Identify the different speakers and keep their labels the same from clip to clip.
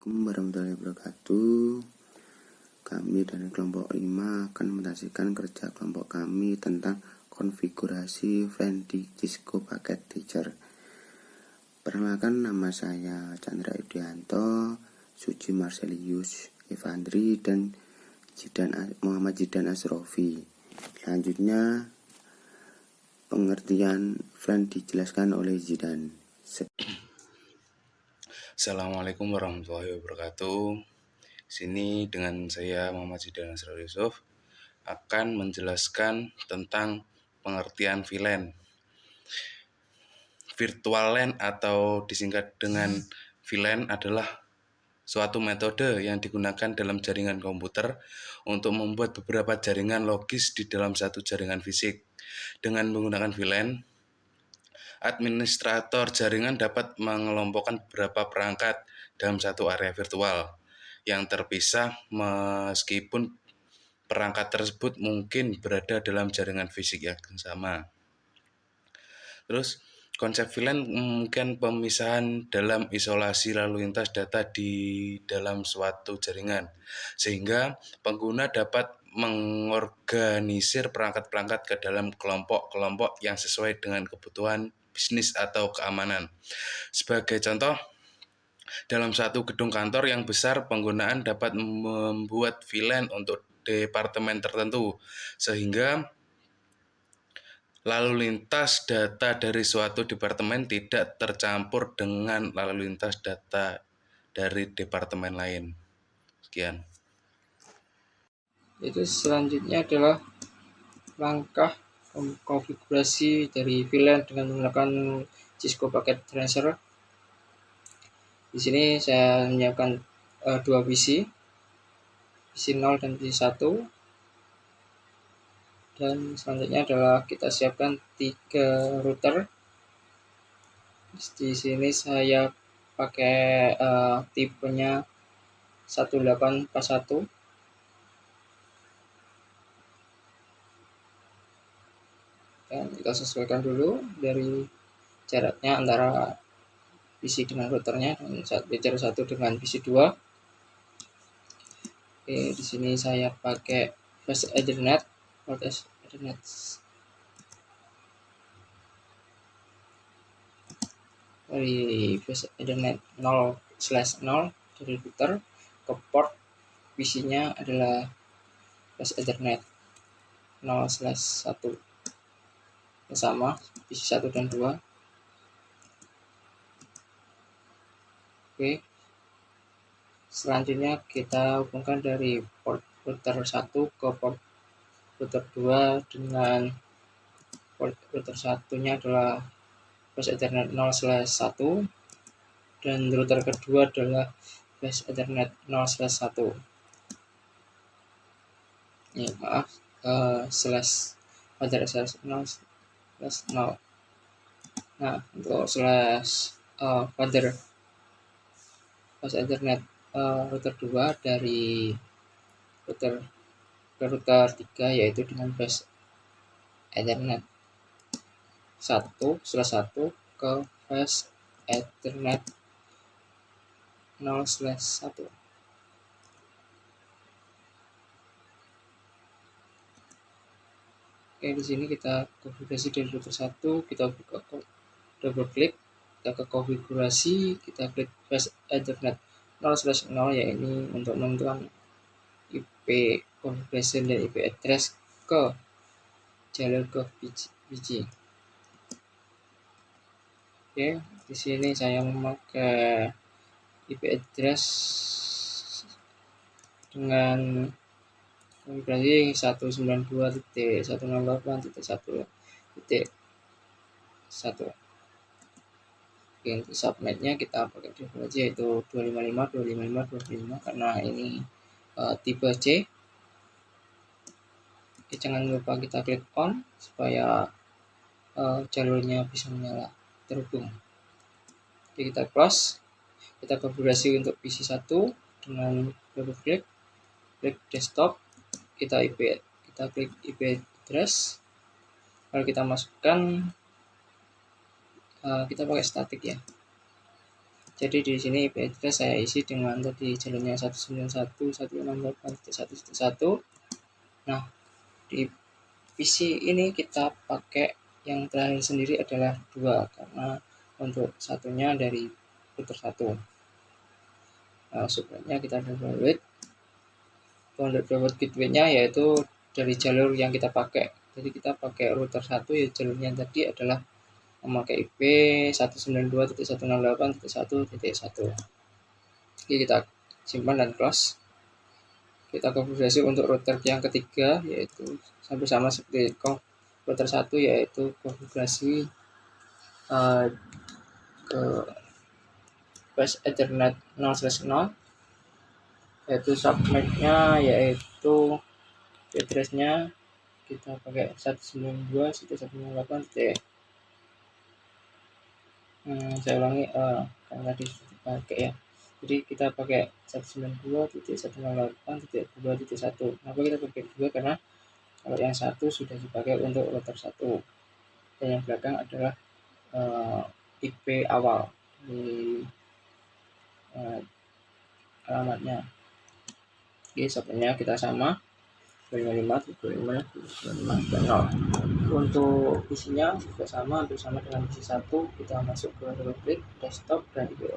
Speaker 1: Assalamualaikum warahmatullahi wabarakatuh. Kami dari kelompok 5 akan menyaksikan kerja kelompok kami tentang konfigurasi VLAN di Cisco Packet Teacher. Perkenalkan, nama saya Chandra Yudianto, Suci Marcelius Evandri, dan Muhammad Jidan Asrofi. Selanjutnya pengertian VLAN dijelaskan oleh Jidan.
Speaker 2: Assalamualaikum warahmatullahi wabarakatuh. Sini dengan saya Muhammad Jidan Asrofi Yusuf akan menjelaskan tentang pengertian VLAN. Virtual LAN atau disingkat dengan VLAN adalah suatu metode yang digunakan dalam jaringan komputer untuk membuat beberapa jaringan logis di dalam satu jaringan fisik. Dengan menggunakan VLAN, administrator jaringan dapat mengelompokkan beberapa perangkat dalam satu area virtual yang terpisah meskipun perangkat tersebut mungkin berada dalam jaringan fisik yang sama. Terus konsep VLAN mungkin pemisahan dalam isolasi lalu lintas data di dalam suatu jaringan, sehingga pengguna dapat mengorganisir perangkat-perangkat ke dalam kelompok-kelompok yang sesuai dengan kebutuhan bisnis atau keamanan. Sebagai contoh, dalam satu gedung kantor yang besar, penggunaan dapat membuat VLAN untuk departemen tertentu, sehingga lalu lintas data dari suatu departemen tidak tercampur dengan lalu lintas data dari departemen lain. Sekian.
Speaker 3: Itu selanjutnya adalah langkah konfigurasi dari VLAN dengan menggunakan Cisco Packet Tracer. Di sini saya menyiapkan dua PC 0 dan PC 1. Dan selanjutnya adalah kita siapkan 3 router. Di sini saya pakai tipenya 1841. Dan kita sesuaikan dulu dari jaraknya antara PC dengan routernya dan router 1 dengan PC 2. Oke, di sini saya pakai Fast Ethernet, voltage Ethernet. Dari Fast Ethernet 0/0 dari router ke port PC-nya adalah Fast Ethernet 0/1. Sama PC 1 dan 2. Oke. Selanjutnya kita hubungkan dari port router 1 ke port router 2 dengan port router 1-nya adalah Fast Ethernet 0/1 dan router kedua adalah Fast Ethernet 0/1. Ya, maaf, pada /0/0. Nah, untuk pada Fast Ethernet router 2 dari router ke router 3 yaitu dengan Fast Ethernet 1/1 ke Fast Ethernet 0/1. Oke, di sini kita konfigurasi dari router 1, kita buka double klik, kita ke konfigurasi, kita klik Fast Ethernet 0/0 ya, ini untuk menentukan IP configuration dan IP address ke jalur ke biji. Oke, di sini saya memakai IP address dengan konfigurasi 192.168.1.1. Oke, untuk subnetnya kita pakai default aja yaitu 255.255.255 karena ini tipe C. Oke, jangan lupa kita klik on supaya jalurnya bisa menyala terhubung. Oke, kita close. Kita konfigurasi untuk PC 1 dengan double klik desktop, kita klik IP address, lalu kita masukkan, kita pakai static ya, Jadi di sini IP address saya isi dengan tadi jalurnya 191.168.1.1. Nah, di PC ini kita pakai yang terakhir sendiri adalah 2 karena untuk satunya dari router 1. Nah, supaya kita download gateway-nya yaitu dari jalur yang kita pakai. Jadi kita pakai router 1 ya, jalurnya tadi adalah memakai IP 192.168.1.1. Oke, kita simpan dan close. Kita konfigurasi untuk router yang ketiga, yaitu hampir sama seperti router 1, yaitu konfigurasi ke bus Ethernet 0/0, yaitu subnet-nya yaitu address-nya kita pakai 192.168. Saya ulangi karena tadi sudah dipakai ya. Jadi kita pakai 192.168.2.1. Kenapa kita pakai 2? Karena kalau yang satu sudah dipakai untuk router 1 dan yang belakang adalah IP awal di alamatnya. Oke, subnetnya kita sama 255.255.0. Untuk isinya juga sama, hampir sama dengan isi 1. Kita masuk ke double click desktop dan di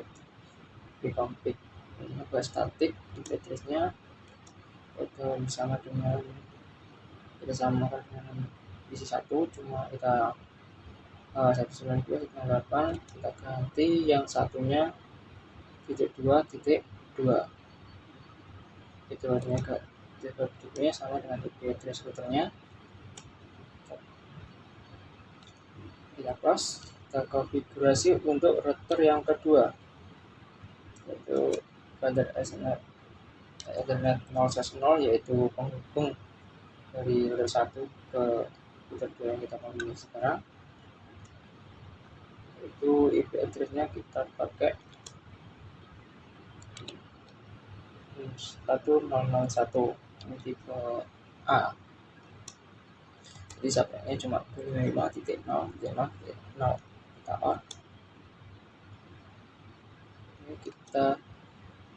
Speaker 3: config. Ini buat static, IP address-nya itu sama dengan isi 1, cuma kita 192.168 kita ganti yang satunya .2.2. Itu artinya gateway sama dengan IP address routernya. Kita close. Kita konfigurasi untuk router yang kedua, yaitu standar Ethernet 0/0, yaitu penghubung dari router 1 ke router 2 yang kita konfigurasi sekarang. Itu IP address-nya kita pakai 1001, ini tipe A. Jadi subnetnya cuma 25.0.0.0. Kita on. Ini kita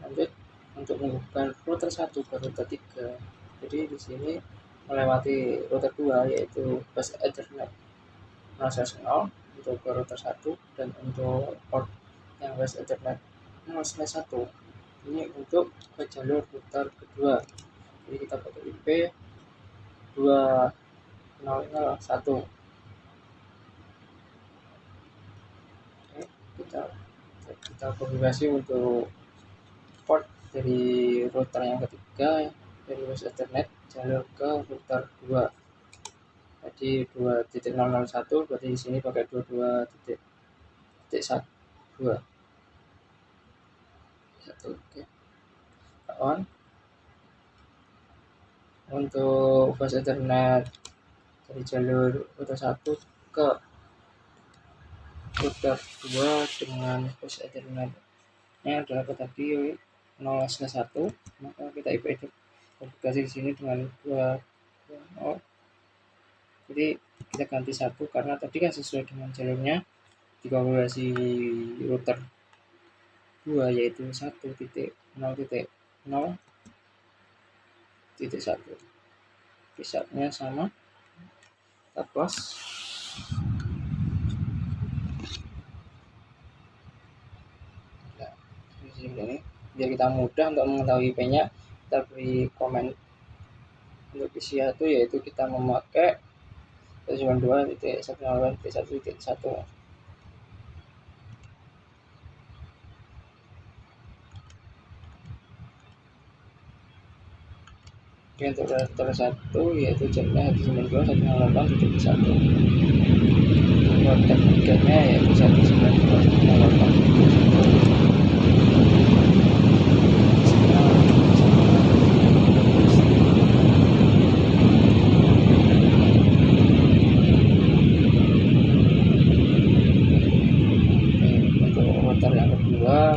Speaker 3: lanjut untuk menghubungkan router 1 ke router 3. Jadi di sini melewati router 2, yaitu bus Ethernet 0/0 untuk ke router 1, dan untuk port yang bus Ethernet 0/1 ini untuk ke jalur router kedua. Jadi kita pakai IP 2.0.0.1. Oke, kita konfigurasi untuk port dari router yang ketiga dari bus Ethernet jalur ke router 2. Jadi 2.0.0.1, berarti di sini pakai 22.1. Oke. On. Untuk bus Ethernet dari jalur router 1 ke router 2 dengan bus Ethernet-nya adalah tadi 0/1, maka kita IP konfigurasi di sini dengan 2.0. Jadi kita ganti 1 karena tadi kan sesuai dengan jalurnya di konfigurasi router 2, yaitu 1.0.0.1. Pisatnya sama. Kita close. Nah, di sini biar kita mudah untuk mengetahui IP-nya, kita beri komen untuk isi 1, yaitu kita memakai 192.168.1.1. Untuk router 1 yaitu jalurnya 192.168.1. Router tiganya yaitu 192.168.1.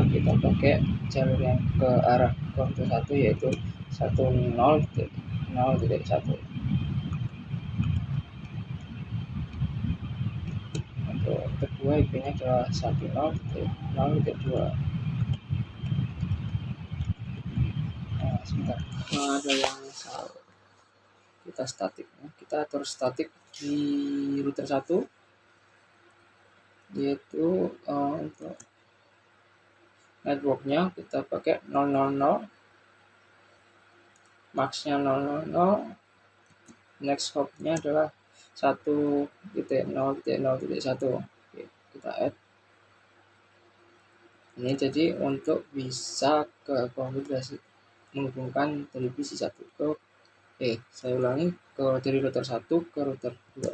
Speaker 3: Kita pakai jalur yang ke arah router 1, yaitu 1.0.0.1. Untuk kedua IP-nya adalah 1.0.0.2. sebentar, ada yang salah. Kita statik, kita atur statik di router 1, yaitu untuk networknya kita pakai 000, maxnya 000, next hopnya adalah 1.0.0.1. Oke, kita add ini. Jadi untuk bisa ke konfigurasi menghubungkan dari PC 1 ke saya ulangi, dari router 1 ke router 2.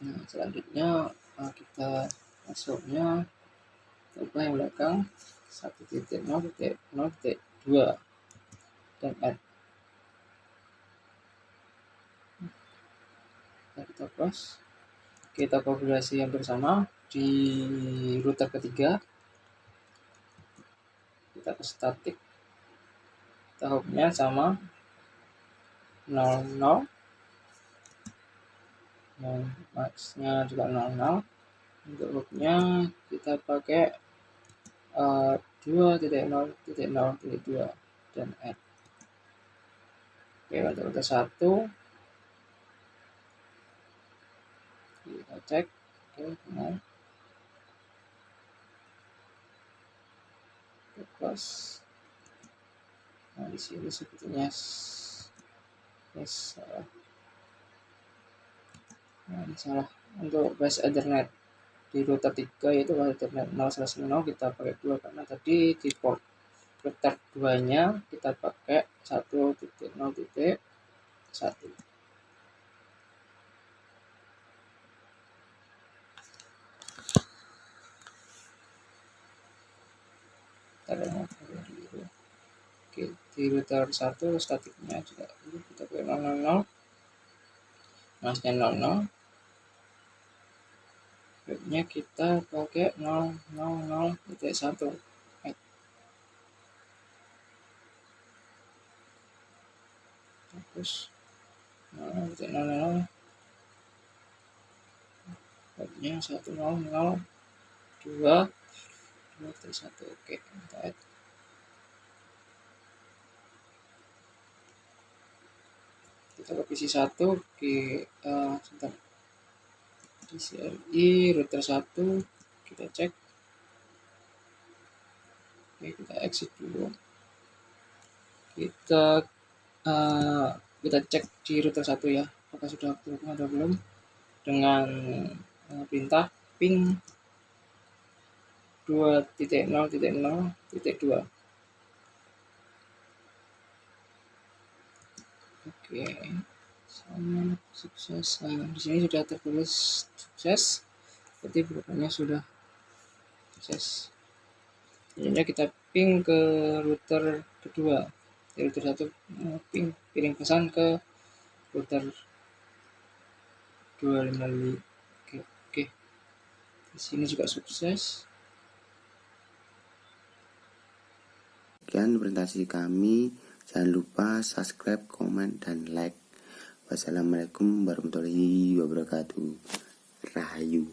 Speaker 3: Nah, selanjutnya kita masuknya coba yang belakang 1.0.0.2 dan add. Nah, kita close. Kita konfigurasi yang bersama di router ketiga. Kita ke static, kita hopnya sama 00, maxnya juga 00. Untuk hopnya kita pakai 2.0.0.2 dan add. Oke, untuk router 1 kita cek. Oke, benar. Kita close. Nah, di sini sebetulnya salah. Nah, ini salah. Untuk base Ethernet di router 3 yaitu base Ethernet 0/0 kita pakai 2 karena tadi di port router 2 nya kita pakai 1.0.1. Oke, di router 1 statiknya juga kita pakai 000, masnya 00, webnya kita pakai 000.1. Terus 0.00, webnya 1.0.0.2.1. Oke, kita add. Kita ke PC 1, sebentar, di CLI router 1 kita cek. Oke, kita exit dulu. Kita cek di router 1 ya, apakah sudah terhubung atau belum dengan perintah ping 2.0.0.2. Oke, sama sukses. Nah, di sini sudah tertulis sukses, berarti programnya sudah sukses. Selanjutnya kita ping ke router kedua. Di router 1 kirim pesan ke router 2 melalui oke. Di sini juga sukses.
Speaker 1: Sekian presentasi kami. Jangan lupa subscribe, komen, dan like. Wassalamualaikum warahmatullahi wabarakatuh. Rahayu.